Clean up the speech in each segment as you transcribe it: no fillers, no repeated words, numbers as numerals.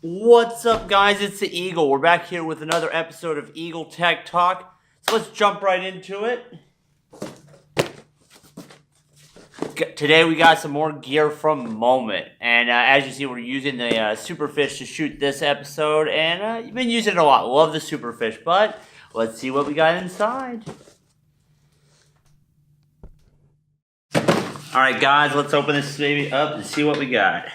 What's up, guys? It's the Eagle. We're back here with another episode of Eagle Tech Talk. So let's jump right into it. Today we got some more gear from Moment. And as you see, we're using the Superfish to shoot this episode. And you've been using it a lot. Love the Superfish. But let's see what we got inside. Alright, guys. Let's open this baby up and see what we got.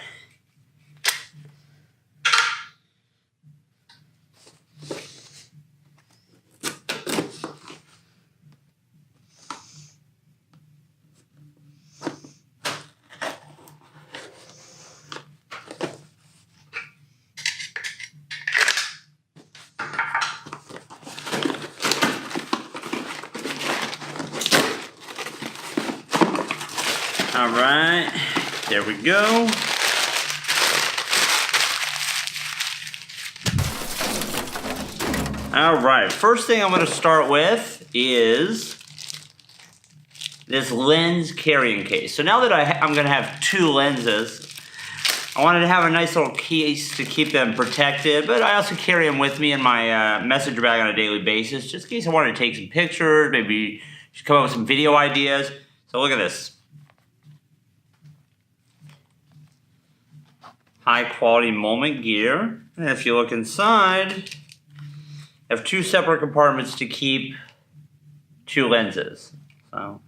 Alright, there we go. Alright, first thing I'm going to start with is this lens carrying case. So now that I'm going to have two lenses, I wanted to have a nice little case to keep them protected, but I also carry them with me in my messenger bag on a daily basis, just in case I wanted to take some pictures, maybe just come up with some video ideas. So look at this. High quality Moment gear. And if you look inside, you have two separate compartments to keep two lenses. So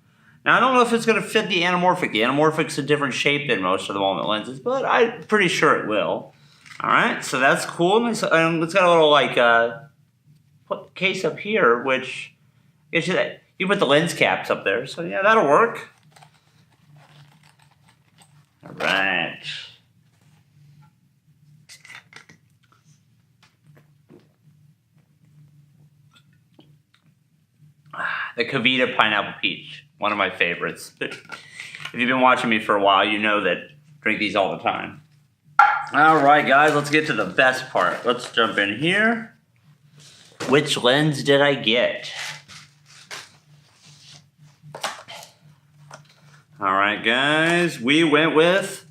now I don't know if it's going to fit the anamorphic. The anamorphic's a different shape than most of the Moment lenses, but I'm pretty sure it will. Alright, so that's cool. It's got a little like case up here, which gives you that. You put the lens caps up there, so yeah, that'll work. Alright. The Kavita Pineapple Peach, one of my favorites. If you've been watching me for a while, you know that I drink these all the time. Alright guys, let's get to the best part. Let's jump in here. Which lens did I get? Alright guys, we went with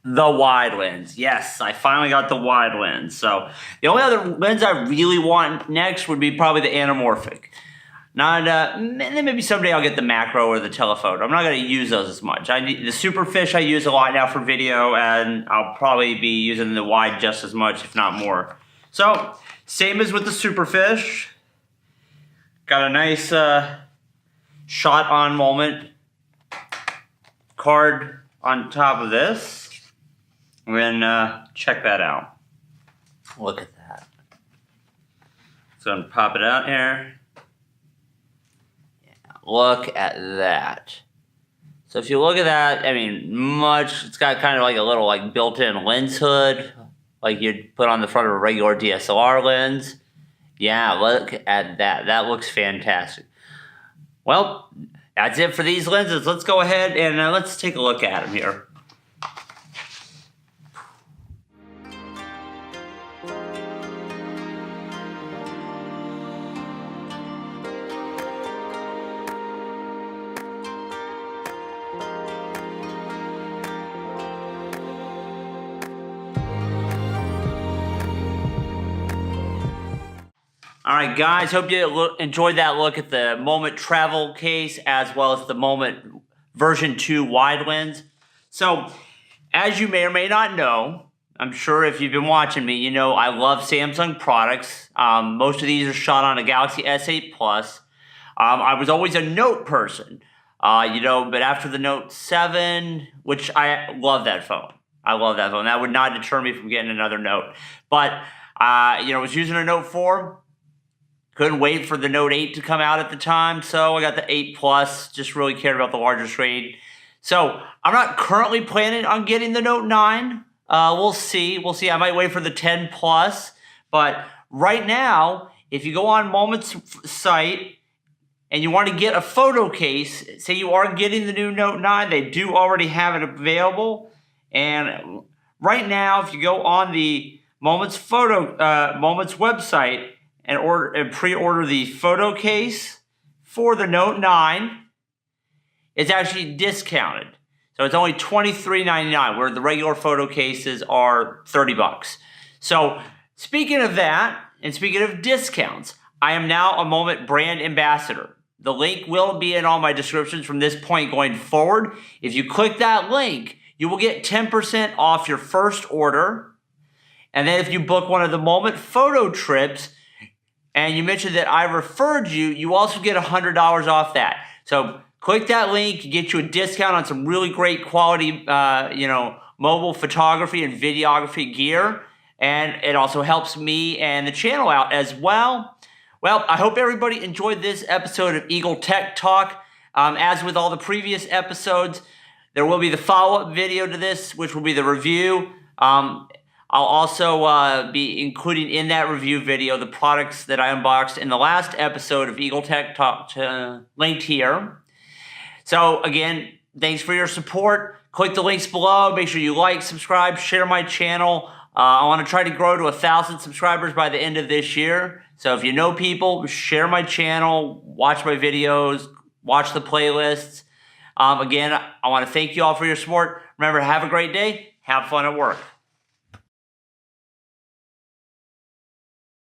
the wide lens. Yes, I finally got the wide lens. So the only other lens I really want next would be probably the anamorphic. Not, then maybe someday I'll get the macro or the telephoto. I'm not going to use those as much. The Superfish I use a lot now for video, and I'll probably be using the wide just as much, if not more. So, same as with the Superfish. Got a nice shot on Moment card on top of this. And then check that out. Look at that. So I'm going to pop it out here. Look at that. So if you look at that, I mean, it's got kind of like a little like built-in lens hood, like you'd put on the front of a regular DSLR lens. Yeah, look at that. That looks fantastic. Well, that's it for these lenses. Let's go ahead and let's take a look at them here. Alright guys, hope you enjoyed that look at the Moment travel case as well as the Moment version 2 wide lens. So, as you may or may not know, I'm sure if you've been watching me, you know I love Samsung products. Most of these are shot on a Galaxy S8 Plus. I was always a Note person, you know, but after the Note 7, which I love that phone. I love that phone. That would not deter me from getting another Note. But, you know, I was using a Note 4. Couldn't wait for the Note 8 to come out at the time, so I got the 8 Plus, just really cared about the larger screen. So, I'm not currently planning on getting the Note 9. We'll see. I might wait for the 10 Plus, but right now, if you go on Moment's site and you want to get a photo case, say you are getting the new Note 9, they do already have it available. And right now, if you go on the Moment's website, and pre-order the photo case for the Note 9, it's actually discounted. So it's only $23.99, where the regular photo cases are $30. So speaking of that, and speaking of discounts, I am now a Moment brand ambassador. The link will be in all my descriptions from this point going forward. If you click that link, you will get 10% off your first order. And then if you book one of the Moment photo trips, and you mentioned that I referred you, you also get $100 off that. So click that link, get you a discount on some really great quality, mobile photography and videography gear. And it also helps me and the channel out as well. Well, I hope everybody enjoyed this episode of Eagle Tech Talk. As with all the previous episodes, there will be the follow-up video to this, which will be the review. I'll also be including in that review video the products that I unboxed in the last episode of Eagle Tech Talk, linked here. So again, thanks for your support. Click the links below. Make sure you like, subscribe, share my channel. I want to try to grow to 1,000 subscribers by the end of this year. So if you know people, share my channel, watch my videos, watch the playlists. Again, I want to thank you all for your support. Remember, have a great day. Have fun at work.